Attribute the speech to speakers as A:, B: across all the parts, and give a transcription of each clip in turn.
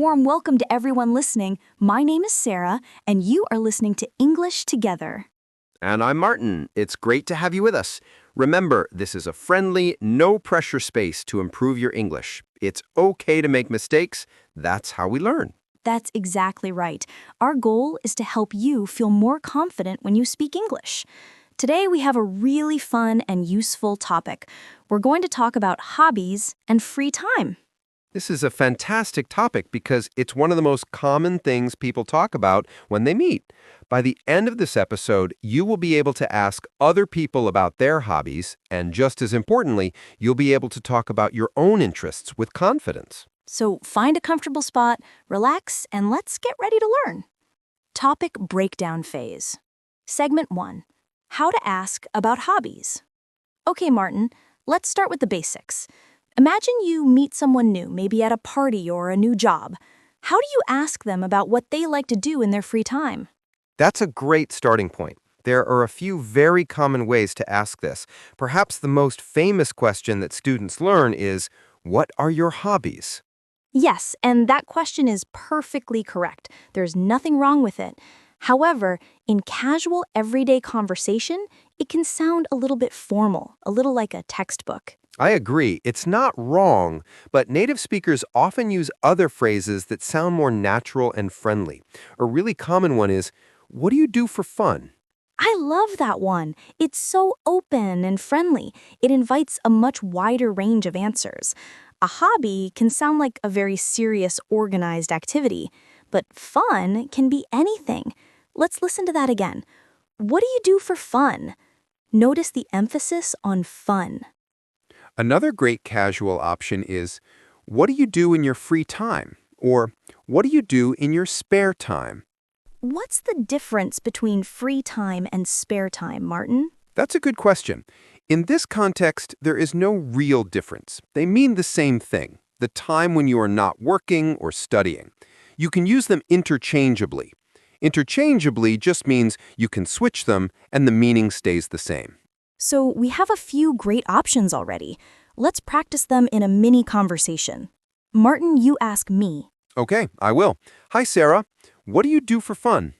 A: warm welcome to everyone listening. My name is Sarah, and you are listening to English Together.
B: And I'm Martin. It's great to have you with us. Remember, this is a friendly, no-pressure space to improve your English. It's okay to make mistakes. That's how we learn.
A: That's exactly right. Our goal is to help you feel more confident when you speak English. Today, we have a really fun and useful topic. We're going to talk about hobbies and free time.
B: This is a fantastic topic because it's one of the most common things people talk about when they meet. By the end of this episode, you will be able to ask other people about their hobbies, and just as importantly, you'll be able to talk about your own interests with confidence.
A: So find a comfortable spot, relax, and let's get ready to learn. Topic breakdown phase. Segment 1. How to ask about hobbies. Okay, Martin, let's start with the basics. Imagine you meet someone new, maybe at a party or a new job. How do you ask them about what they like to do in their free time?
B: That's a great starting point. There are a few very common ways to ask this. Perhaps the most famous question that students learn is, what are your hobbies?
A: Yes, and that question is perfectly correct. There's nothing wrong with it. However, in casual, everyday conversation, it can sound a little bit formal, a little like a textbook.
B: I agree. It's not wrong, but native speakers often use other phrases that sound more natural and friendly. A really common one is, what do you do for fun?
A: I love that one. It's so open and friendly. It invites a much wider range of answers. A hobby can sound like a very serious, organized activity, but fun can be anything. Let's listen to that again. What do you do for fun? Notice the emphasis on fun.
B: Another great casual option is, what do you do in your free time? Or, what do you do in your spare time?
A: What's the difference between free time and spare time, Martin?
B: That's a good question. In this context, there is no real difference. They mean the same thing, the time when you are not working or studying. You can use them interchangeably. Interchangeably just means you can switch them and the meaning stays the same.
A: So we have a few great options already. Let's practice them in a mini conversation. Martin, you ask me.
B: Okay, I will. Hi, Sarah. What do you do for fun?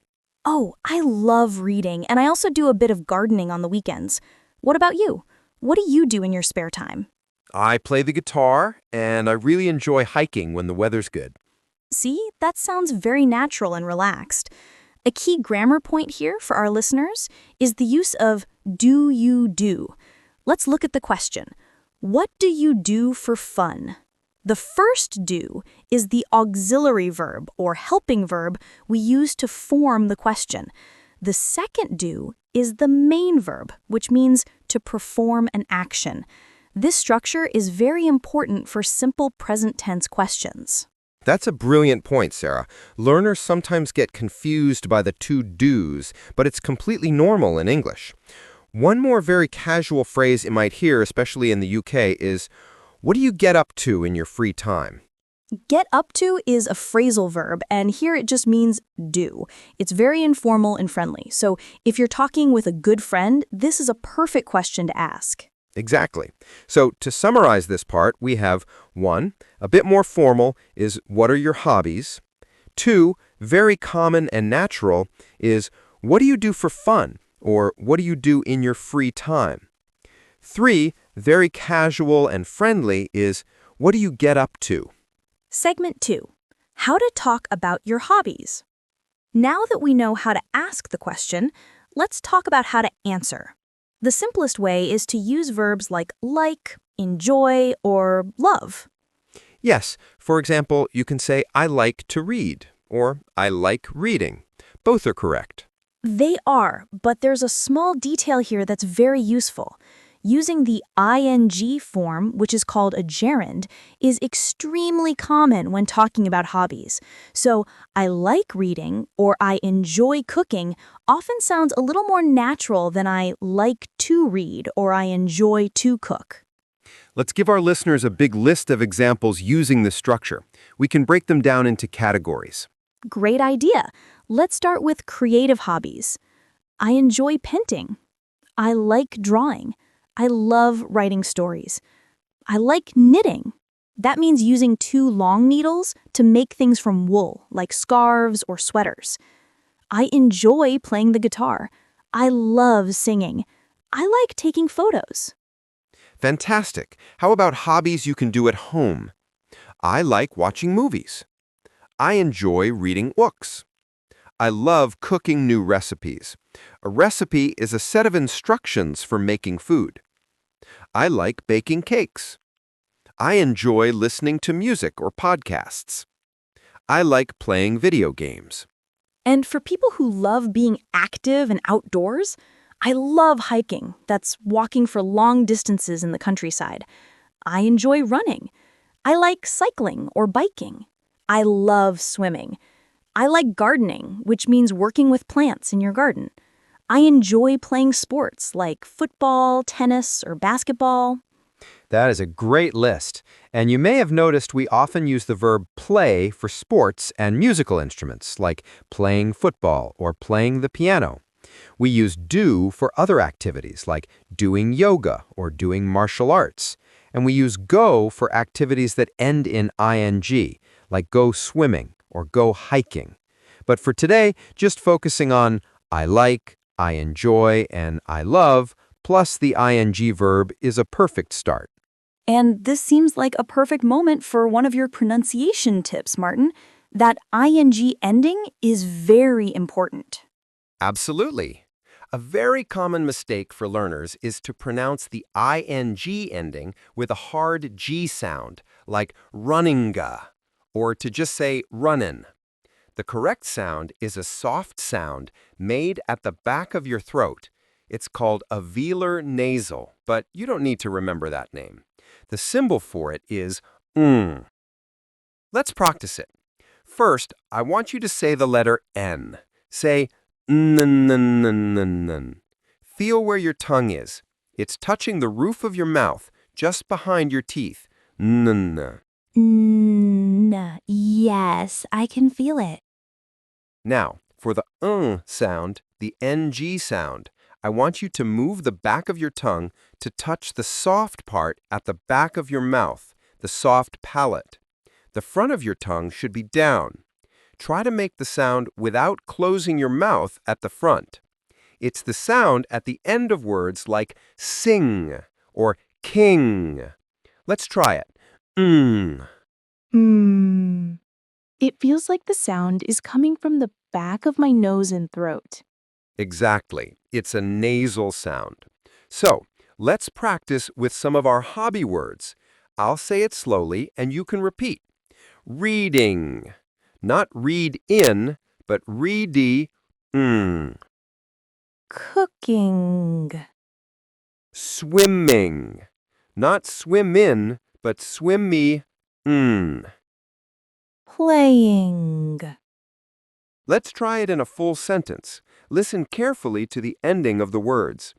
A: Oh, I love reading, and I also do a bit of gardening on the weekends. What about you? What do you do in your spare time?
B: I play the guitar, and I really enjoy hiking when the weather's good.
A: See, that sounds very natural and relaxed. A key grammar point here for our listeners is the use of do you do. Let's look at the question. What do you do for fun? The first do is the auxiliary verb or helping verb we use to form the question. The second do is the main verb, which means to perform an action. This structure is very important for simple present tense questions.
B: That's a brilliant point, Sarah. Learners sometimes get confused by the two do's, but it's completely normal in English. One more very casual phrase you might hear, especially in the UK, is, what do you get up to in your free time?
A: Get up to is a phrasal verb, and here it just means do. It's very informal and friendly. So if you're talking with a good friend, this is a perfect question to ask.
B: Exactly. So to summarize this part, we have 1, a bit more formal, is what are your hobbies? 2, very common and natural, is what do you do for fun? Or what do you do in your free time? 3, very casual and friendly, is what do you get up to?
A: Segment 2. How to talk about your hobbies. Now that we know how to ask the question, let's talk about how to answer. The simplest way is to use verbs like, enjoy, or love.
B: Yes, for example, you can say, I like to read, or I like reading. Both are correct.
A: They are, but there's a small detail here that's very useful. Using the ing form, which is called a gerund, is extremely common when talking about hobbies. So, I like reading or I enjoy cooking often sounds a little more natural than I like to read or I enjoy to cook.
B: Let's give our listeners a big list of examples using this structure. We can break them down into categories.
A: Great idea. Let's start with creative hobbies. I enjoy painting. I like drawing. I love writing stories. I like knitting. That means using two long needles to make things from wool, like scarves or sweaters. I enjoy playing the guitar. I love singing. I like taking photos.
B: Fantastic. How about hobbies you can do at home? I like watching movies. I enjoy reading books. I love cooking new recipes. A recipe is a set of instructions for making food. I like baking cakes. I enjoy listening to music or podcasts. I like playing video games.
A: And for people who love being active and outdoors, I love hiking. That's walking for long distances in the countryside. I enjoy running. I like cycling or biking. I love swimming. I like gardening, which means working with plants in your garden. I enjoy playing sports like football, tennis, or basketball.
B: That is a great list. And you may have noticed we often use the verb play for sports and musical instruments, like playing football or playing the piano. We use do for other activities, like doing yoga or doing martial arts. And we use go for activities that end in ing, like go swimming or go hiking. But for today, just focusing on I like, I enjoy, and I love, plus the ing verb is a perfect start.
A: And this seems like a perfect moment for one of your pronunciation tips, Martin. That ing ending is very important.
B: Absolutely. A very common mistake for learners is to pronounce the ing ending with a hard G sound, like runninga, or to just say runnin'. The correct sound is a soft sound made at the back of your throat. It's called a velar nasal, but you don't need to remember that name. The symbol for it is ng. Let's practice it. First, I want you to say the letter N. Say n n n n n n. Feel where your tongue is. It's touching the roof of your mouth, just behind your teeth. N n.
A: Yes, I can feel it.
B: Now, for the sound, the ng sound, I want you to move the back of your tongue to touch the soft part at the back of your mouth, the soft palate. The front of your tongue should be down. Try to make the sound without closing your mouth at the front. It's the sound at the end of words like sing or king. Let's try it. Mm.
A: It feels like the sound is coming from the back of my nose and throat.
B: Exactly. It's a nasal sound. So, let's practice with some of our hobby words. I'll say it slowly and you can repeat. Reading. Not read in, but ready.
A: Cooking.
B: Swimming. Not swim in, but swim me.
A: Playing.
B: Let's try it in a full sentence. Listen carefully to the ending of the words.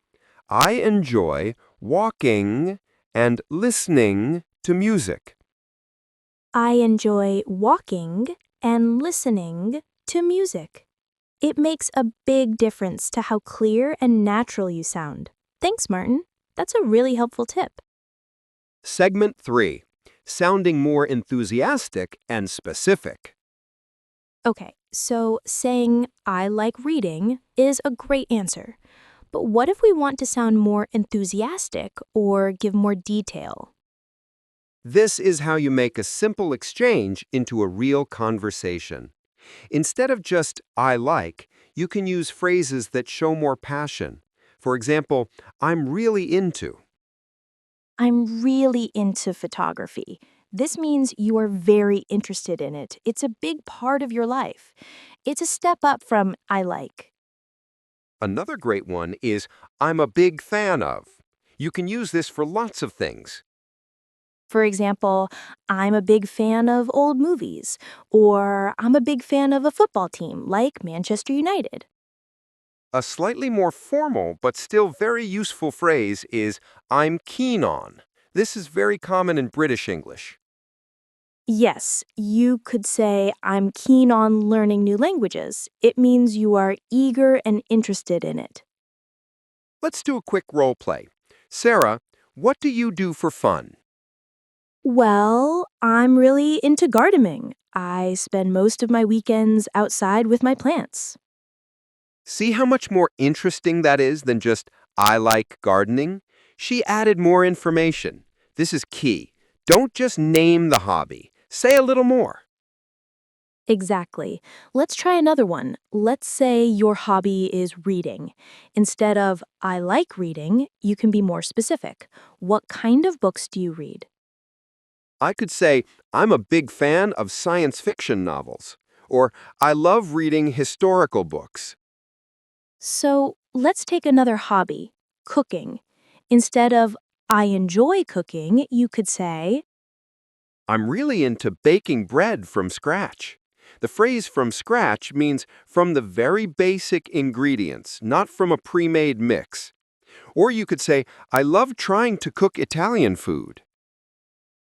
B: I enjoy walking and listening to music.
A: I enjoy walking and listening to music. It makes a big difference to how clear and natural you sound. Thanks, Martin. That's a really helpful tip.
B: Segment 3. Sounding more enthusiastic and specific.
A: Okay, so saying I like reading is a great answer. But what if we want to sound more enthusiastic or give more detail?
B: This is how you make a simple exchange into a real conversation. Instead of just I like, you can use phrases that show more passion. For example, I'm really into.
A: I'm really into photography. This means you are very interested in it. It's a big part of your life. It's a step up from I like.
B: Another great one is I'm a big fan of. You can use this for lots of things.
A: For example, I'm a big fan of old movies, or I'm a big fan of a football team like Manchester United.
B: A slightly more formal but still very useful phrase is I'm keen on. This is very common in British English.
A: Yes, you could say, I'm keen on learning new languages. It means you are eager and interested in it.
B: Let's do a quick role play. Sarah, what do you do for fun?
A: Well, I'm really into gardening. I spend most of my weekends outside with my plants.
B: See how much more interesting that is than just, I like gardening? She added more information. This is key. Don't just name the hobby. Say a little more.
A: Exactly. Let's try another one. Let's say your hobby is reading. Instead of I like reading, you can be more specific. What kind of books do you read?
B: I could say, I'm a big fan of science fiction novels. Or, I love reading historical books.
A: So let's take another hobby, cooking. Instead of I enjoy cooking, you could say,
B: I'm really into baking bread from scratch. The phrase from scratch means from the very basic ingredients, not from a pre-made mix. Or you could say, I love trying to cook Italian food.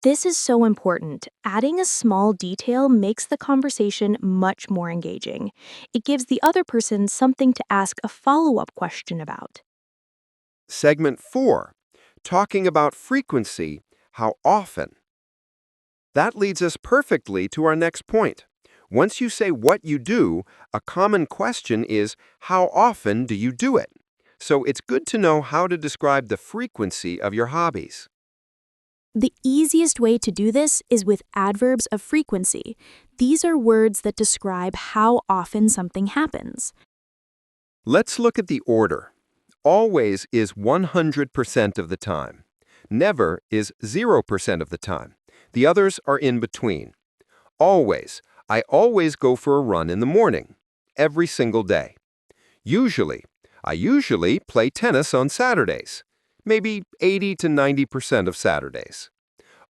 A: this is so important. Adding a small detail makes the conversation much more engaging. It gives the other person something to ask a follow-up question about.
B: Segment 4, talking about frequency, how often. That leads us perfectly to our next point. Once you say what you do, a common question is, how often do you do it? So it's good to know how to describe the frequency of your hobbies.
A: The easiest way to do this is with adverbs of frequency. These are words that describe how often something happens.
B: Let's look at the order. Always is 100% of the time. Never is 0% of the time. The others are in between. Always. I always go for a run in the morning. Every single day. Usually. I usually play tennis on Saturdays. Maybe 80 to 90% of Saturdays.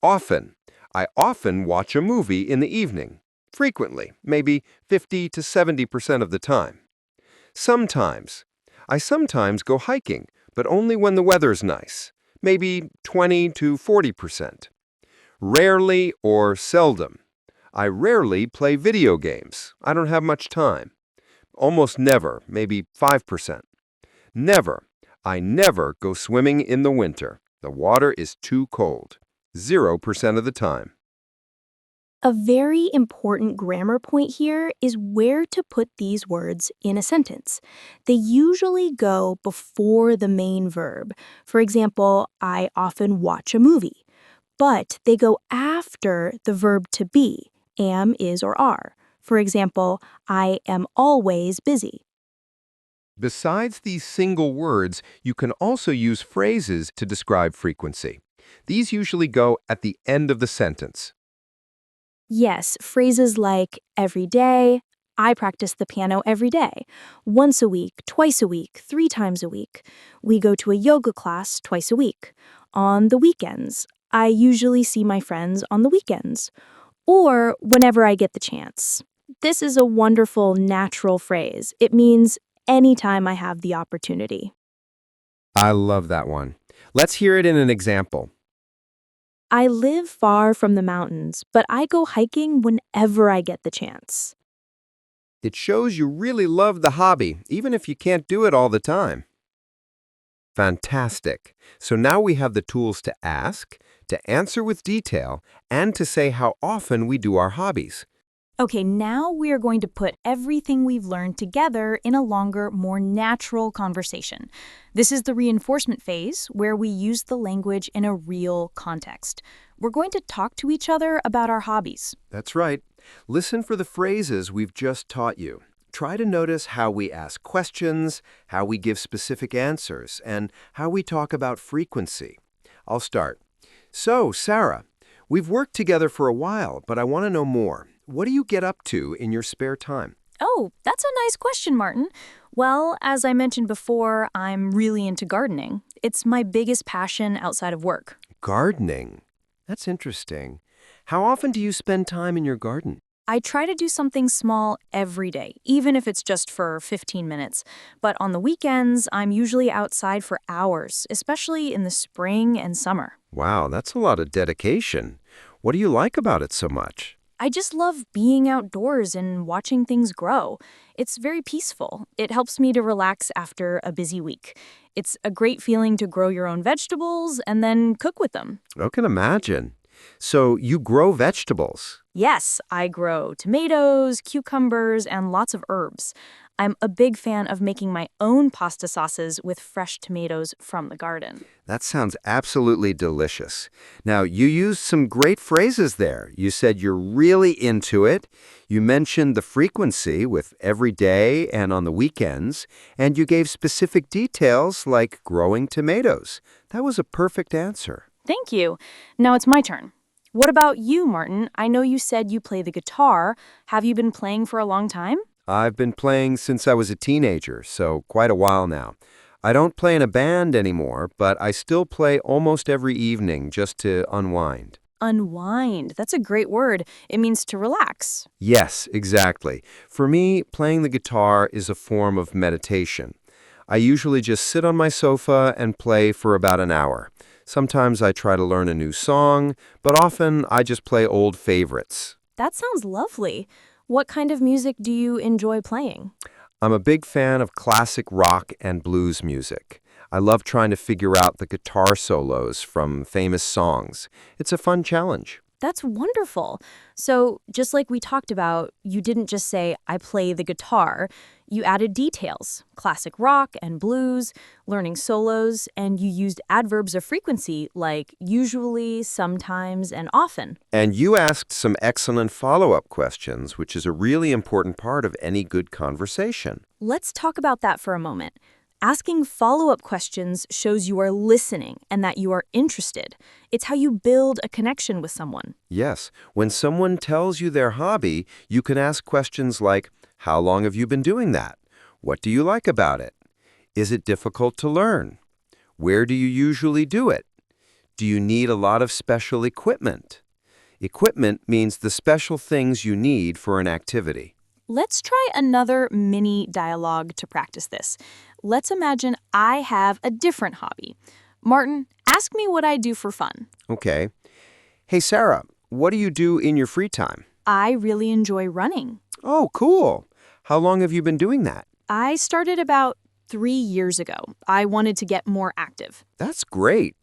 B: Often. I often watch a movie in the evening. Frequently. Maybe 50 to 70% of the time. Sometimes. I sometimes go hiking, but only when the weather's nice. Maybe 20 to 40%. Rarely or seldom. I rarely play video games. I don't have much time. Almost never, maybe 5%. Never. I never go swimming in the winter. The water is too cold. 0% of the time.
A: A very important grammar point here is where to put these words in a sentence. They usually go before the main verb. For example, I often watch a movie. But they go after the verb to be, am, is, or are. For example, I am always busy.
B: Besides these single words, you can also use phrases to describe frequency. These usually go at the end of the sentence.
A: Yes, phrases like every day, I practice the piano every day, once a week, twice a week, 3 times a week. We go to a yoga class twice a week. On the weekends, I usually see my friends on the weekends, or whenever I get the chance. This is a wonderful, natural phrase. It means anytime I have the opportunity.
B: I love that one. Let's hear it in an example.
A: I live far from the mountains, but I go hiking whenever I get the chance.
B: It shows you really love the hobby, even if you can't do it all the time. Fantastic. So now we have the tools to ask, to answer with detail, and to say how often we do our hobbies.
A: Okay, now we are going to put everything we've learned together in a longer, more natural conversation. This is the reinforcement phase, where we use the language in a real context. We're going to talk to each other about our hobbies.
B: That's right. Listen for the phrases we've just taught you. Try to notice how we ask questions, how we give specific answers, and how we talk about frequency. I'll start. So, Sarah, we've worked together for a while, but I want to know more. What do you get up to in your spare time?
A: Oh, that's a nice question, Martin. Well, as I mentioned before, I'm really into gardening. It's my biggest passion outside of work.
B: Gardening. That's interesting. How often do you spend time in your garden?
A: I try to do something small every day, even if it's just for 15 minutes. But on the weekends, I'm usually outside for hours, especially in the spring and summer.
B: Wow, that's a lot of dedication. What do you like about it so much?
A: I just love being outdoors and watching things grow. It's very peaceful. It helps me to relax after a busy week. It's a great feeling to grow your own vegetables and then cook with them.
B: I can imagine. So you grow vegetables.
A: Yes, I grow tomatoes, cucumbers, and lots of herbs. I'm a big fan of making my own pasta sauces with fresh tomatoes from the garden.
B: That sounds absolutely delicious. Now, you used some great phrases there. You said you're really into it. You mentioned the frequency with every day and on the weekends, and you gave specific details like growing tomatoes. That was a perfect answer.
A: Thank you. Now it's my turn. What about you, Martin? I know you said you play the guitar. Have you been playing for a long time?
B: I've been playing since I was a teenager, so quite a while now. I don't play in a band anymore, but I still play almost every evening just to unwind.
A: Unwind. That's a great word. It means to relax.
B: Yes, exactly. For me, playing the guitar is a form of meditation. I usually just sit on my sofa and play for about an hour. Sometimes I try to learn a new song, but often I just play old favorites.
A: That sounds lovely. What kind of music do you enjoy playing?
B: I'm a big fan of classic rock and blues music. I love trying to figure out the guitar solos from famous songs. It's a fun challenge.
A: That's wonderful. So, just like we talked about, you didn't just say, I play the guitar. You added details, classic rock and blues, learning solos, and you used adverbs of frequency like usually, sometimes, and often.
B: And you asked some excellent follow-up questions, which is a really important part of any good conversation.
A: Let's talk about that for a moment. Asking follow-up questions shows you are listening and that you are interested. It's how you build a connection with someone.
B: Yes, when someone tells you their hobby, you can ask questions like, how long have you been doing that? What do you like about it? Is it difficult to learn? Where do you usually do it? Do you need a lot of special equipment? Equipment means the special things you need for an activity.
A: Let's try another mini dialogue to practice this. Let's imagine I have a different hobby. Martin, ask me what I do for fun.
B: Okay. Hey, Sarah, what do you do in your free time?
A: I really enjoy running.
B: Oh, cool. How long have you been doing that?
A: I started about 3 years ago. I wanted to get more active.
B: That's great.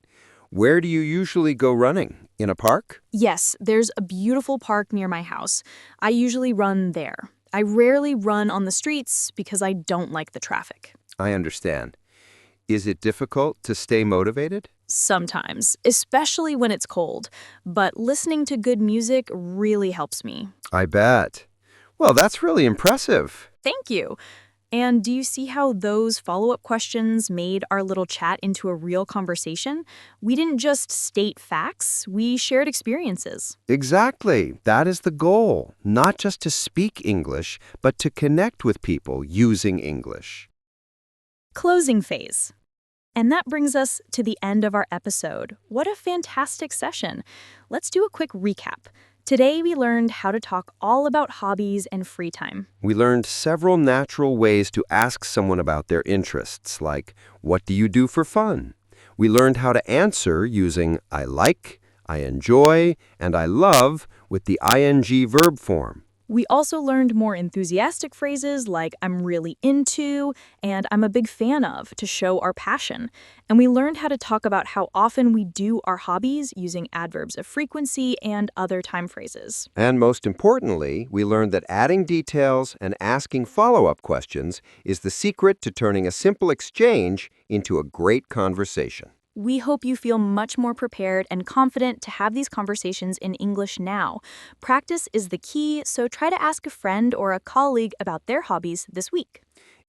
B: Where do you usually go running? In a park?
A: Yes, there's a beautiful park near my house. I usually run there. I rarely run on the streets because I don't like the traffic.
B: I understand. Is it difficult to stay motivated?
A: Sometimes, especially when it's cold. But listening to good music really helps me.
B: I bet. Well, that's really impressive.
A: Thank you. And do you see how those follow-up questions made our little chat into a real conversation? We didn't just state facts, we shared experiences.
B: Exactly. That is the goal. Not just to speak English, but to connect with people using English.
A: Closing phase. And that brings us to the end of our episode. What a fantastic session. Let's do a quick recap. Today we learned how to talk all about hobbies and free time.
B: We learned several natural ways to ask someone about their interests, like, what do you do for fun? We learned how to answer using I like, I enjoy, and I love with the ing verb form.
A: We also learned more enthusiastic phrases like I'm really into and I'm a big fan of to show our passion. And we learned how to talk about how often we do our hobbies using adverbs of frequency and other time phrases.
B: And most importantly, we learned that adding details and asking follow-up questions is the secret to turning a simple exchange into a great conversation.
A: We hope you feel much more prepared and confident to have these conversations in English now. Practice is the key, so try to ask a friend or a colleague about their hobbies this week.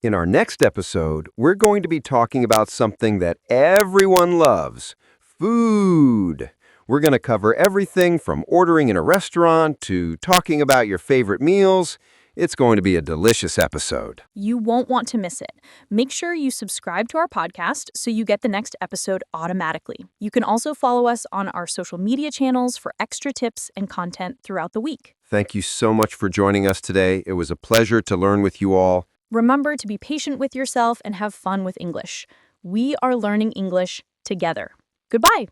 B: In our next episode, we're going to be talking about something that everyone loves, food. We're going to cover everything from ordering in a restaurant to talking about your favorite meals. It's going to be a delicious episode.
A: You won't want to miss it. Make sure you subscribe to our podcast so you get the next episode automatically. You can also follow us on our social media channels for extra tips and content throughout the week.
B: Thank you so much for joining us today. It was a pleasure to learn with you all.
A: Remember to be patient with yourself and have fun with English. We are learning English together. Goodbye.